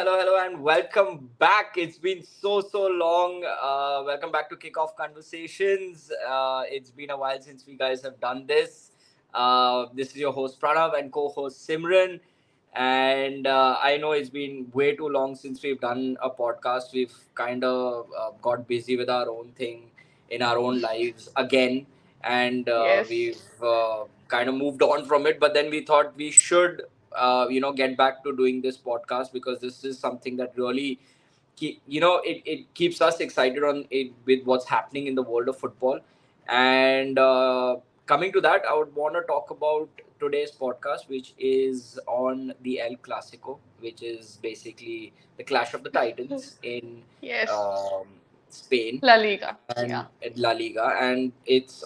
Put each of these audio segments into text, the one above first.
hello, and welcome back. It's been so long. Welcome back to Kickoff Conversations. It's been a while since we guys have done this. This is your host Pranav and co-host Simran. And I know it's been way too long since we've done a podcast. We've kind of got busy with our own thing in our own lives again, and Yes. we've kind of moved on from it. But then we thought we should get back to doing this podcast because this is something that really it keeps us excited on it with what's happening in the world of football. And coming to that, I would want to talk about today's podcast, which is on the El Clasico, which is basically the clash of the titans in Yes. um, Spain La Liga. and Yeah. at La Liga, and it's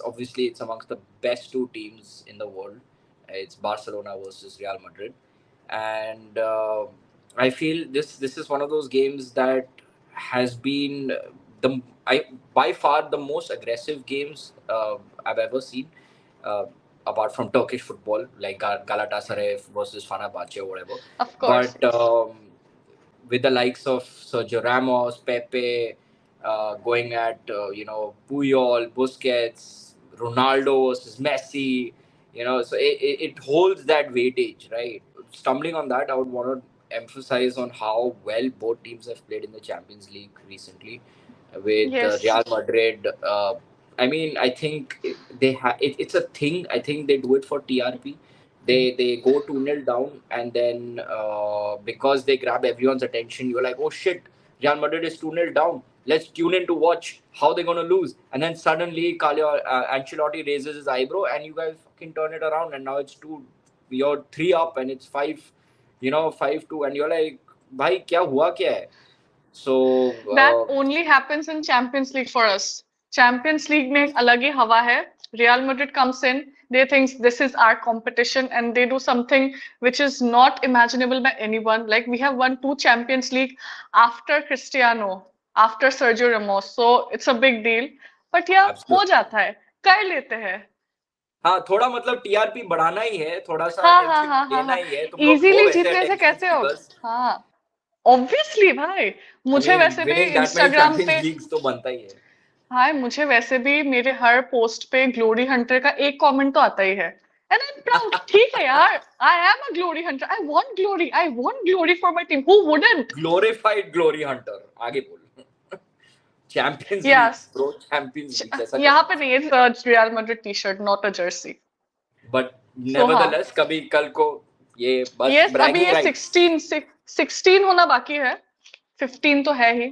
amongst the best two teams in the world. It's Barcelona versus Real Madrid, and I feel this is one of those games that has been the I by far the most aggressive games I've ever seen, uh, apart from Turkish football like Galatasaray versus Fenerbahce or whatever. Of course. But Yes. with the likes of Sergio Ramos, Pepe, going at Puyol, Busquets, Ronaldo versus Messi, so it holds that weightage, right? Stumbling on that, I would want to emphasize on how well both teams have played in the Champions League recently, with Yes. Real Madrid. I mean, I think it's a thing. I think they do it for TRP. They go 2-0 down, and then because they grab everyone's attention, you're like, oh shit, Real Madrid is 2-0 down. Let's tune in to watch how they're gonna lose. And then suddenly Ancelotti raises his eyebrow, and you guys fucking turn it around, and now it's two, you're three up, and it's 5-2, and you're like, भाई क्या हुआ क्या है? So That only happens in Champions League for us. Champions League में एक अलग ही हवा है. Real Madrid comes in, they think this is our competition and they do something which is not imaginable by anyone. Like we have won two Champions League after Cristiano, after Sergio Ramos. So it's a big deal. But yeah, हो absolutely. जाता है. कर लेते हैं. हाँ, थोड़ा मतलब TRP बढ़ाना ही है, थोड़ा सा हाँ हाँ अटेंशन हाँ हाँ लेना हाँ. ही है. तुम लोग हो इजीली वैसे जीतने से अटेंशन कैसे हो? सीकर्स. हाँ. ऑब्वियसली भाई. आई मुझे मीन वैसे भी winning that many Instagram champions पे, लीग्स तो बनता ही है. हाँ मुझे वैसे भी मेरे हर पोस्ट पे ग्लोरी हंटर का एक कमेंट तो आता ही है. And I am proud. ठीक है यार. I am a glory Hunter. I want glory for my team. Who wouldn't? Glorified glory Hunter, आगे बोल. Champions league yes. Pro, champions league ऐसा यहाँ करना. पे नहीं है real Madrid T shirt, not a Jersey. But so हाँ. Nevertheless कभी कल को ये बस यस, अभी ब्रैगिंग ये राइट्स. 16 होना बाकी है. 15 तो है ही.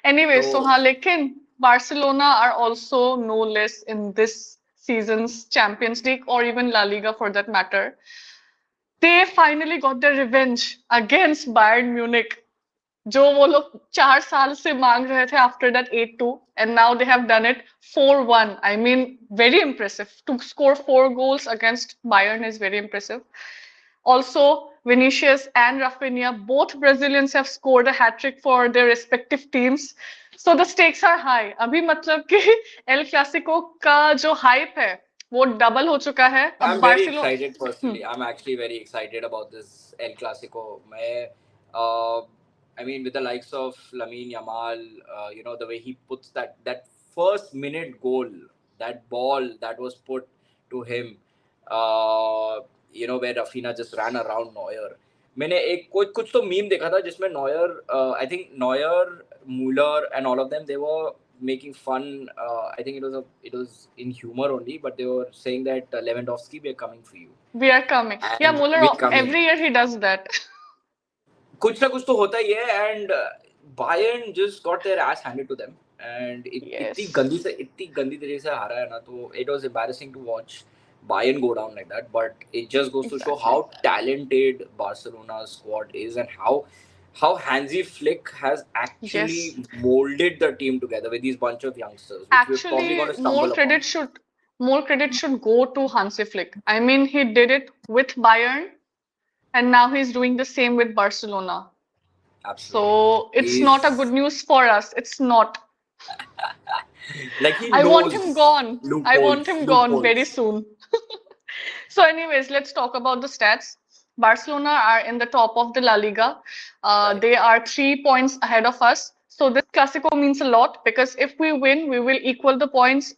Anyway, तो so हाँ, लेकिन Barcelona are also no less in this season's Champions League or even La Liga for that matter. They finally got their revenge against Bayern Munich, जो वो लोग 4 साल से मांग रहे थे after that 8-2, and now they have done it 4-1. I mean, very impressive. To score 4 goals against Bayern is very impressive. Also, Vinicius and Rafinha, both Brazilians have scored a hat-trick for their respective teams. So the stakes are high. अभी मतलब कि El Clasico का जो hype है, वो double हो चुका है. अब I'm very excited Barcelona, personally. I'm actually very excited about this El Clasico. Uh, I mean, with the likes of Lamine Yamal, the way he puts that first minute goal, that ball that was put to him, where Rafinha just ran around Neuer. मैंने एक कुछ तो meme देखा था जिसमें Neuer, I think Neuer, Müller, and all of them, they were making fun. I think it was in humor only, but they were saying that Lewandowski, we are coming for you, we are coming. Yeah, and Muller, we're coming. every year he does that. कुछ ना कुछ तो होता ही है, and Bayern just got their ass handed to them, and Yes. इतनी गंदी तरीके से हारा है ना, तो it was embarrassing to watch Bayern go down like that. But it just goes to show how Exactly. talented Barcelona's squad is, and how Hansi Flick has actually Yes. molded the team together with these bunch of youngsters, which we're probably going Actually, to stumble upon. more credit should go to Hansi Flick. I mean, he did it with Bayern, and now he's doing the same with Barcelona. Absolutely. So it's not a good He's news for us. It's not. like he I want him knows gone. I want him gone very loopholes. soon. So, anyways, let's talk about the stats. Barcelona are in the top of the La Liga. Right. They are 3 points ahead of us. So this Clasico means a lot because if we win, we will equal the points,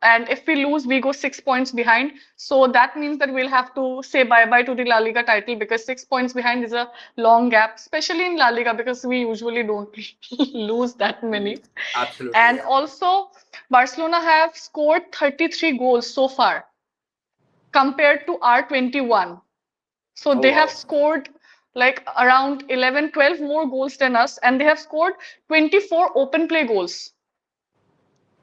and if we lose, we go 6 points behind. So that means that we'll have to say bye bye to the La Liga title because 6 points behind is a long gap, especially in La Liga because we usually don't lose that many. Absolutely, And yeah. also, Barcelona have scored 33 goals so far compared to our 21. So Oh they have wow. scored like around 11, 12 more goals than us, and they have scored 24 open play goals.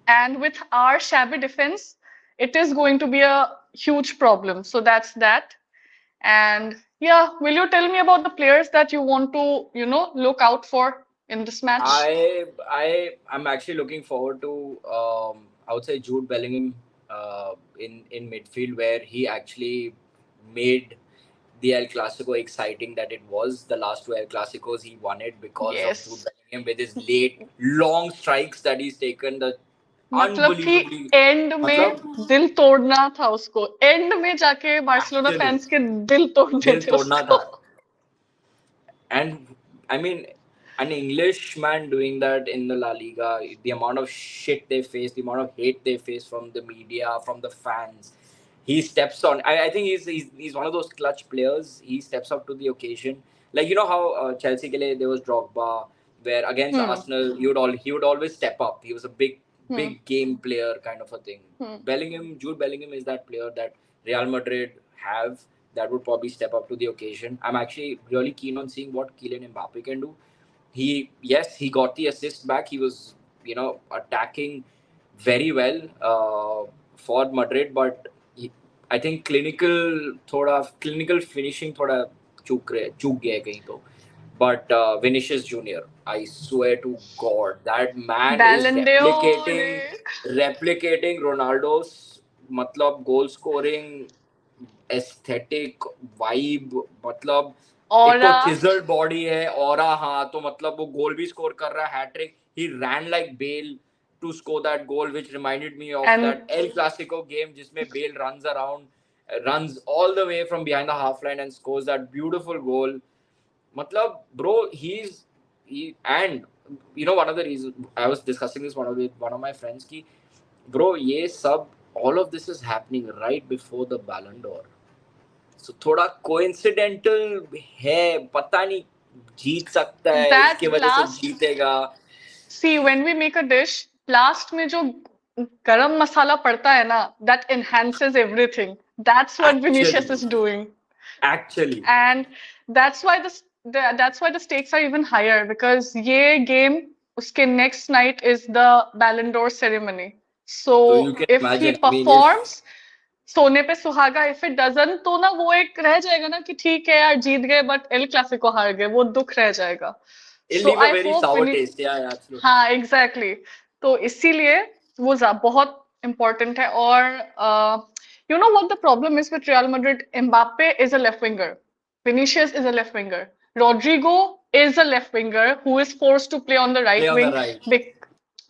And with our shabby defense, it is going to be a huge problem. So that's that. And yeah, will you tell me about the players that you want to, look out for in this match? I'm actually looking forward to I would say Jude Bellingham in midfield, where he actually made the El Clasico exciting that it was. The last two El Clasicos he won it because of Jude Yes. Bellingham with his late long strikes that he's taken. The मतलब कि unbelievably, and में मतलब दिल तोड़ना था उसको, and में जाके बार्सिलोना actually फैंस के दिल तोड़ने दिल थे तोड़ना उसको. था. And I mean, an Englishman doing that in the La Liga, the amount of shit they face, the amount of hate they face from the media, from the fans, he steps on. I think he's one of those clutch players. He steps up to the occasion. Like you know how Chelsea ke liye there was Drogba, where against Hmm. Arsenal he would always step up. He was a Hmm. big game player kind of a thing. Hmm. Jude Bellingham is that player that Real Madrid have that would probably step up to the occasion. I'm actually really keen on seeing what Kylian Mbappe can do. He got the assist back. He was, attacking very well for Madrid, but I think clinical finishing थोड़ा चूक गया है कहीं तो. But Vinicius Junior, I swear to God, that man is Ballon d'Or. replicating Ronaldo's मतलब goal scoring aesthetic vibe. मतलब एक तो Aura. चिजल्ड बॉडी है ऑरा. हाँ तो मतलब वो गोल भी स्कोर कर रहा है, hat trick. He ran like Bale to score that goal which reminded me of And that El Clasico game जिसमें Bale runs around, runs all the way from behind the half line and scores that beautiful goal. मतलब bro, he and one of the reasons I was discussing this one of my friends ki bro ये सब all of this is happening right before the Ballon d'Or. So थोड़ा coincidental है, पता नहीं जीत सकता है, that इसके वजह से last, जीतेगा. see, when we make a dish, last में जो गरम मसाला पड़ता है ना, that enhances everything. That's what Vinicius Actually, is doing. actually. And that's why that's why the stakes are even higher because ये game उसके next night is the Ballon d'Or ceremony. So you So can if he imagine. I mean, if performs, सोने पे सुहागा. If it doesn't, तो ना वो एक रह जाएगा ना कि ठीक है यार जीत गए but एल क्लासिको हार गए, वो दुख रह जाएगा. it'll So leave a I very hope sour Vinny. taste. Yeah, yeah, absolutely. हाँ एग्जैक्टली तो इसीलिए वो बहुत इम्पोर्टेंट है. और you know what the problem is with Real Madrid. Mbappe is a left winger, Vinicius is a left winger, Rodrigo is a left winger who is forced to play on the Play right on the wing right.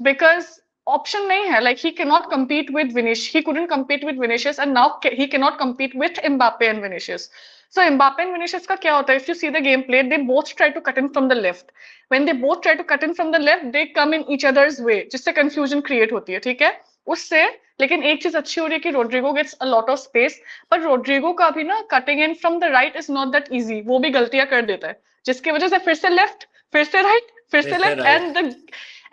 because option nahi hai. Like he cannot compete with Vinicius. He couldn't compete with Vinicius, and now he cannot compete with Mbappe and Vinicius. So Mbappe and Vinicius का क्या होता है? If you see the gameplay, they both try to cut in from the left. When they both try to cut in from the left, they come in each other's way, जिससे confusion create होती है. ठीक है? उससे लेकिन एक चीज अच्छी हो रही है कि Rodrigo gets a lot of space. पर रोड्रिगो का भी ना cutting in from the right is not that easy. वो भी गलतियां कर देता है जिसकी वजह से फिर से लेफ्ट, फिर से राइट, फिर से Press the left, right.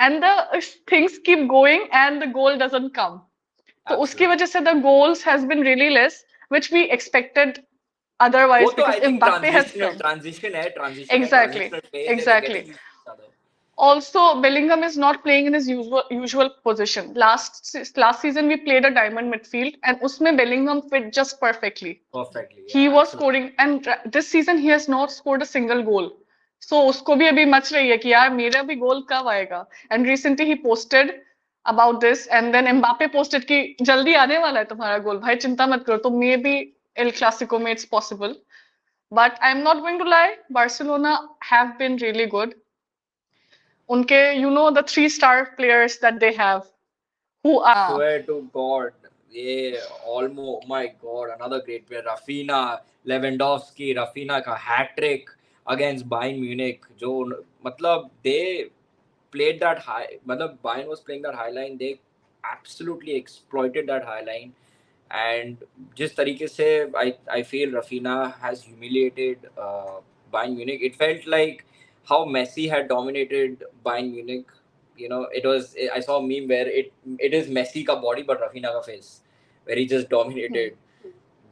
and the things keep going and the goal doesn't come. तो उसकी Absolutely. वजह से the goals has been really less which we expected वो otherwise तो because I think Mbappe has come. Exactly, transitional phase है, they're exactly. getting used to each other. Also, Bellingham is not playing in his usual position. Last season we played a diamond midfield, and usme Bellingham fit just perfectly. Perfectly, yeah, He was absolutely. scoring, and this season he has not scored a single goal. So उसको भी अभी much रही है कि यार मेरा भी गोल कब आएगा. And recently he posted about this, and then Mbappe posted कि जल्दी आने वाला है तुम्हारा गोल भाई, चिंता मत करो. तो maybe El Clasico में it's possible. But I'm not going to lie, Barcelona have been really good. उनके the 3 star players that they have who are Swear to God. Yeah, almost. My God, another great player, Rafinha, Lewandowski. Rafinha का hat trick against Bayern Munich. जो मतलब they played that high. मतलब Bayern was playing that high line. They absolutely exploited that high line. And जिस तरीके से I feel Rafinha has humiliated Bayern Munich. It felt like how Messi had dominated Bayern Munich. You know, it was. I saw a meme where it is Messi ka body but Rafinha ka face, where he just Hmm. dominated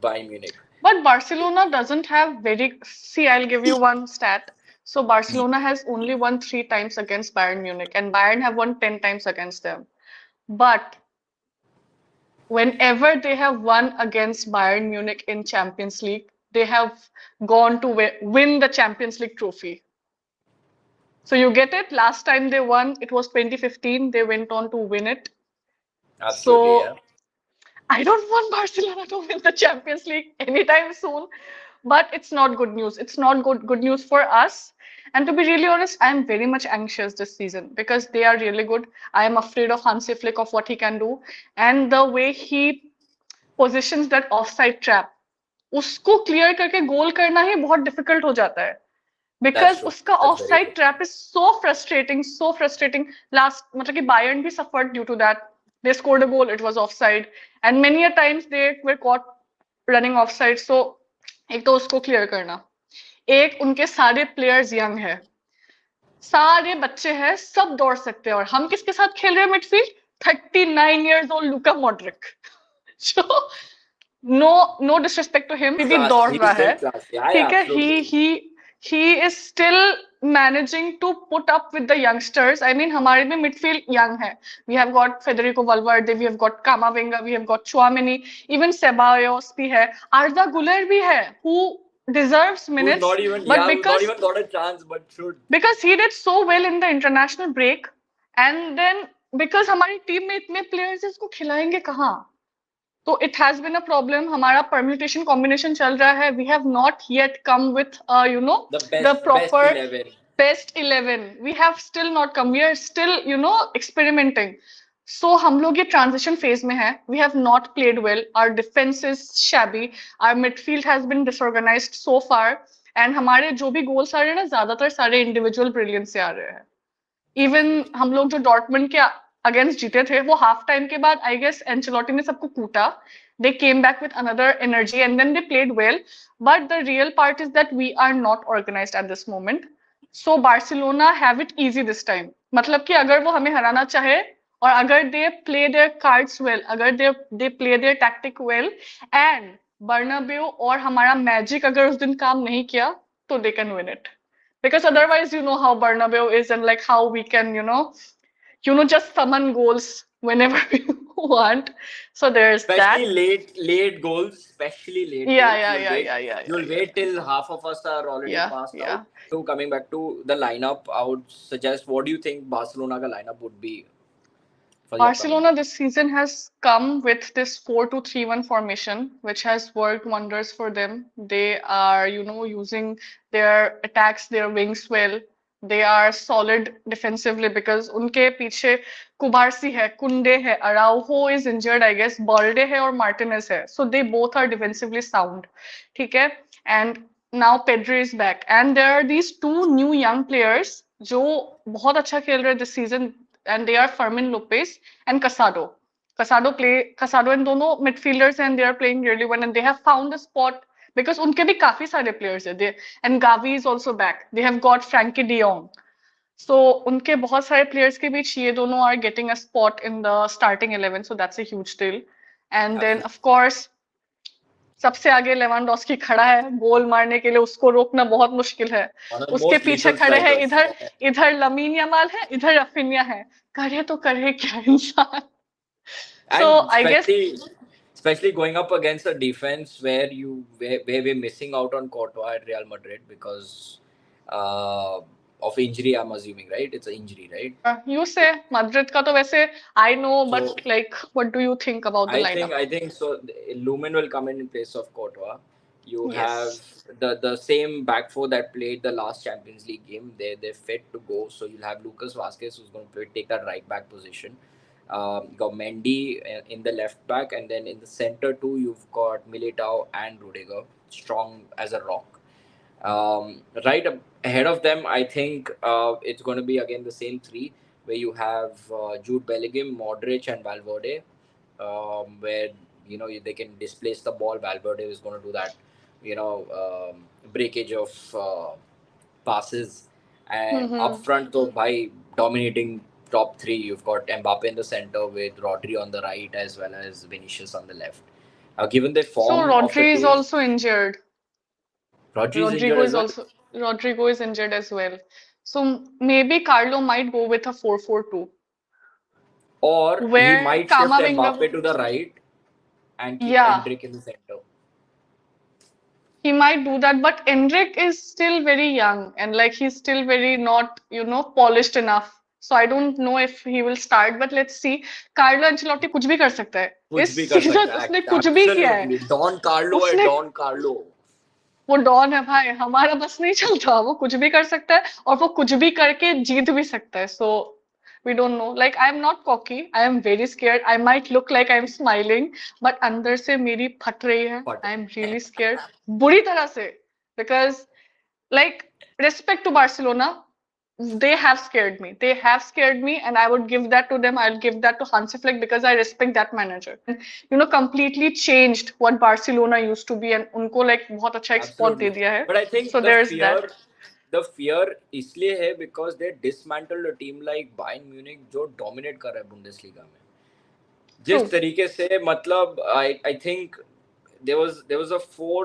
Bayern Munich. But Barcelona doesn't have very. See, I'll give you one stat. So Barcelona has only won 3 times against Bayern Munich, and Bayern have won 10 times against them. But whenever they have won against Bayern Munich in Champions League, they have gone to win the Champions League trophy. So you get it? Last time they won, it was 2015. They went on to win it. Absolutely, yeah. So I don't want Barcelona to win the Champions League anytime soon, but it's not good news. It's not good news for us. And to be really honest, I am very much anxious this season because they are really good. I am afraid of Hansi Flick of what he can do and the way he positions that offside trap. उसको clear करके गोल करना ही बहुत difficult हो जाता है That's because true. उसका That's off very side true. Trap is so frustrating last मतलब कि बायर्न भी suffered due to that they scored a goal it was offside and many a times they were caught running offside so एक तो उसको clear करना एक उनके सारे प्लेयर्स यंग है सारे बच्चे हैं सब दौड़ सकते हैं और हम किसके साथ खेल रहे हैं midfield 39 years old Luka Modric जो no no disrespect to him भी Class. दौड़ He's रहा है still class. Yeah, yeah, ठीक है absolutely. he is still managing to put up with the youngsters. I mean हमारे में midfield young है. We have got Federico Valverde, we have got Camavinga, we have got Chouameni, even Ceballos भी है, Arda Güler भी है, who deserves Who's minutes, not even, but yeah, who's not even got a chance, but should. because he did so well in the international break, and then because हमारी team में इतने players हैं, उसको खिलाएंगे कहाँ? तो it has been a problem. हमारा permutation combination चल रहा है. We have not yet come with The the best proper 11. best 11. We have still not come. We are still experimenting. So हम लोग ये transition phase में है. We have not played well. Our defense is shabby. Our midfield has been disorganized so far. And हमारे जो भी goals आ रहे हैं ना ज्यादातर सारे individual brilliance से आ रहे हैं. Even Absolutely. हम लोग जो डॉर्टमंड के अगेंस्ट जीते थे वो हाफ टाइम के बाद आई गेस एंचेलोटी ने सबको कूटा they came back with another energy and then they played well but the real part is that we are not organised at this moment so Barcelona have it easy this time मतलब कि अगर वो हमें हराना चाहे और अगर they play their cards well अगर they play their tactic well and Bernabeu और हमारा मैजिक अगर उस दिन काम नहीं किया तो they can win it because otherwise you know how Bernabeu is and like how we can just summon goals whenever we want so there's Especially that. late goals, especially late Yeah, goals. yeah, yeah, yeah, yeah, yeah, You'll yeah, wait till half of us are already yeah, passed out. yeah. So coming back to the lineup, I would suggest, what do you think Barcelona ka lineup would be for the upcoming Barcelona game? this season has come with this 4-2-3-1 formation, which has worked wonders for them. They are, using their attacks, their wings well. They are solid defensively because उनके पीछे कुबारसी है, कुंडे है, Araujo is injured, I guess, Balde है और Martinez है. So they both are defensively sound. ठीक है? And now Pedri is back. And there are these two new young players जो बहुत अच्छा खेल रहे हैं this season and they are Fermin Lopez and Casado. Casado and दोनों midfielders and they are playing really well and they have found a spot because उनके भी काफी सारे players हैं. And Gavi is also back. They have got Frankie De Jong. So उनके बहुत सारे players के बीच ये दोनों are getting a spot in the starting 11. So that's a huge deal. And then Absolutely. of course सबसे आगे Lewandowski खड़ा है गोल मारने के लिए उसको रोकना बहुत मुश्किल है One of the उसके most पीछे lethal खड़े हैं strikers. इधर इधर लमीन यमाल है इधर रफीनिया है करे तो करे क्या इंसान so And I guess especially going up against a defense where we're missing out on Courtois at Real Madrid because uh, of injury. I'm assuming, right? It's an injury, right? You से Madrid का तो वैसे I know So but like what do you think about the I lineup think so. Lumen will come in place of Courtois. You yes have the same back four that played the last Champions League game. They're fit to go. So you'll have Lucas Vasquez who's going to take that right back position. got Mendy in the left back, and then in the center too, you've got Militao and Rudiger, strong as a rock. Right ahead of them, I think it's going to be again the same three, where you have Jude Bellingham, Modric, and Valverde, where they can displace the ball. Valverde is going to do that, breakage of passes, and up Mm-hmm. front, though, by dominating top three, you've got Mbappe in the center with Rodri on the right as well as Vinicius on the left. Given the So form of the Rodri is two, also injured. Rodri is injured Rodrigo as is well. also Rodrigo is injured as well. So maybe Carlo might go with a 4-4-2, Or he where might shift Kamavinga, Mbappe to the right and keep yeah, Endrick in the center. he might do that. But Endrick is still very young and like he's still very not, polished enough. So I don't know if he will start, but let's see. Carlo Ancelotti कुछ भी कर सकता है. कुछ इस भी कर season सकता है. उसने कुछ भी किया है. Absolutely. Don Carlo है उसने Don Carlo. वो डॉन है भाई, हमारा बस नहीं चलता, वो कुछ भी कर सकता है और वो कुछ भी करके जीत भी सकता है. सो we don't know, like I am not cocky, I am very scared, I might look like I am smiling, but अंदर से मेरी फट रही है. But I am really scared, बुरी तरह से, because like, respect to Barcelona, they have scared me. They have scared me, and I would give that to them. I'll give that to Hansi Flick because I respect that manager. Completely changed what Barcelona used to be, and उनको like बहुत अच्छा एक spot दे absolutely. दिया है. But I think So there's that. the fear इसलिए है because they dismantled a team like Bayern Munich जो dominate कर रहा है Bundesliga में. जिस True. तरीके से मतलब I think there was a four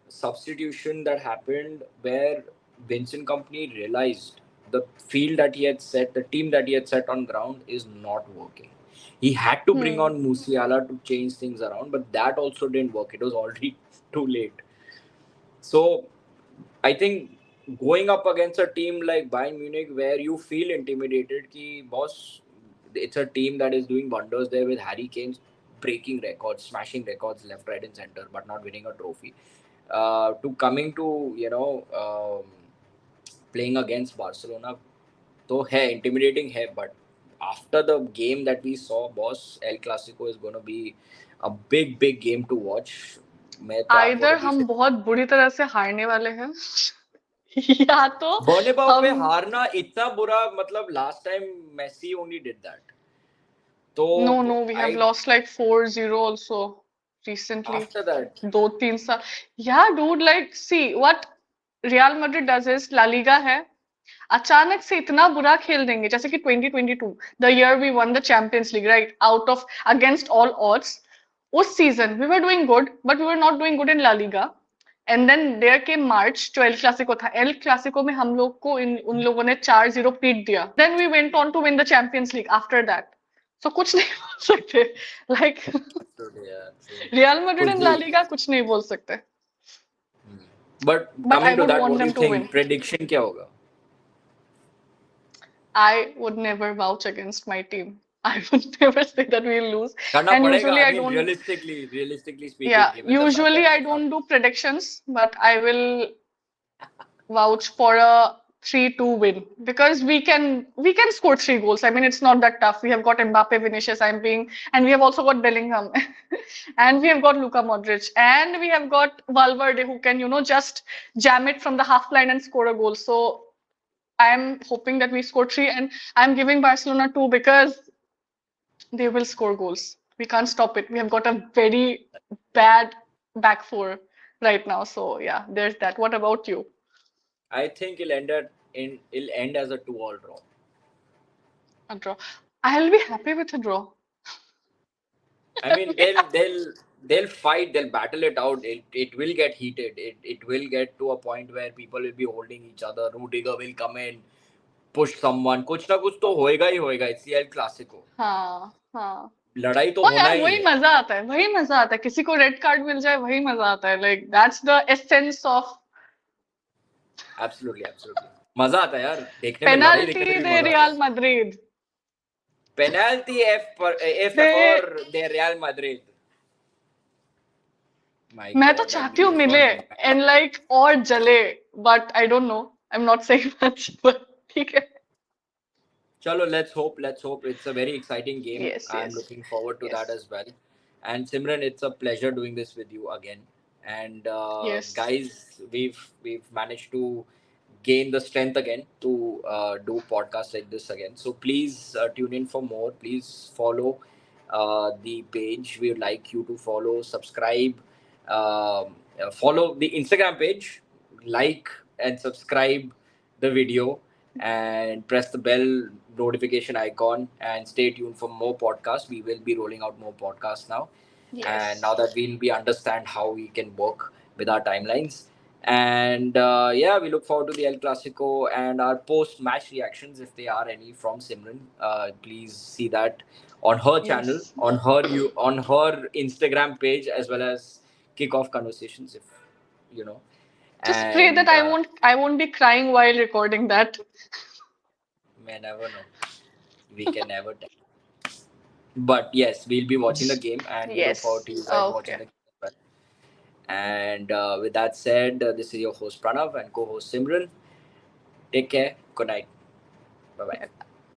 substitution that happened where Vincent Company realized the field that he had set, the team that he had set on ground is not working. He had to bring Hmm. on Musiala to change things around, but that also didn't work. It was already too late. So I think going up against a team like Bayern Munich, where you feel intimidated, ki boss, it's a team that is doing wonders there with Harry Kane breaking records, smashing records left, right, and center, but not winning a trophy. To coming to playing against Barcelona, तो है intimidating है, but after the game that we saw, boss, El Clasico is going to be a big game to watch. मैं तो आपको Either अभी हम से बहुत बुरी तरह से हारने वाले हैं, या तो बर्नेबाउ पे हम हारना इतना बुरा, मतलब last time Messi only did that. तो no, we have I lost like 4-0 also recently. After that. दो तीन साल. Yeah, dude, like see what Real Madrid does is La Liga है, अचानक से इतना बुरा खेल देंगे जैसे कि 2022, the year we won the Champions League, right, out of against all odds. उस season we were doing good, but we were not doing good in La Liga. And then there came March, जो El Clasico था. El Clasico में हम लोग को उन लोगों ने 4-0 पीट दिया. Then we went on to win the Champions League after that. So कुछ नहीं बोल सकते, लाइक रियल मैड्रिड कुछ एंड ला भी. लीगा कुछ नहीं बोल सकते. But but I coming to would that, want what do them you to think win. Prediction क्या होगा? I would never vouch against my team. I would never say that we'll lose. करना And पड़ेगा. usually I I mean don't, realistically yeah, speaking, given the fact usually that I they don't do predictions, but I will vouch for a 3-2 win because we can score three goals. I mean, it's not that tough. We have got Mbappe, Vinicius, and we have also got Bellingham, and we have got Luka Modric, and we have got Valverde who can, just jam it from the half line and score a goal. So I'm hoping that we score three, and I'm giving Barcelona two because they will score goals. We can't stop it. We have got a very bad back four right now. So yeah, there's that. What about you? I think it'll end as a 2-all draw. A draw. I'll be happy with a draw. I mean, they'll fight, they'll battle it out. It will get heated. It will get to a point where people will be holding each other. Rudiger will come in, push someone. कुछ ना कुछ तो होएगा ही होएगा. It's the El Clasico. हाँ हाँ. लड़ाई तो ओ होना यार, ही वही है. मजा आता है, वही मजा आता है. किसी को रेड कार्ड मिल जाए वही मजा आता है. Like that's the essence of. Absolutely. मजा आता है यार. देखने में, लड़ाई देखने में पेनाल्टी भी दे मजा आता रियल है. Madrid. Penalty F they. for the Real Madrid. My मैं तो God, that चाहती game हूँ has मिले gone mad. एंड लाइक और जले, but I don't know. I am not saying much, but ठीक है. Chalo, let's hope. Let's hope. It's a very exciting game. Yes, I'm yes, looking forward to that yes, as well. And Simran, it's a pleasure doing this with you again. And yes. guys, we've managed to gain the strength again to do podcasts like this again. So please tune in for more. Please follow the page. We would like you to follow, subscribe, follow the Instagram page, like and subscribe the video, and press the bell notification icon, and stay tuned for more podcasts. We will be rolling out more podcasts now, and Yes. now that we'll be understand how we can work with our timelines. And yeah, we look forward to the El Clasico and our post match reactions, if there are any from Simran. Please see that on her channel, Yes. on her Instagram page, as well as kickoff conversations, if you know. Just pray that And I won't be crying while recording that. may never know. We can never tell. But yes, we'll be watching the game, and we look forward Yes. to you guys watching Okay. the game as well. And with that said, this is your host Pranav and co-host Simran. Take care. Good night. Bye bye.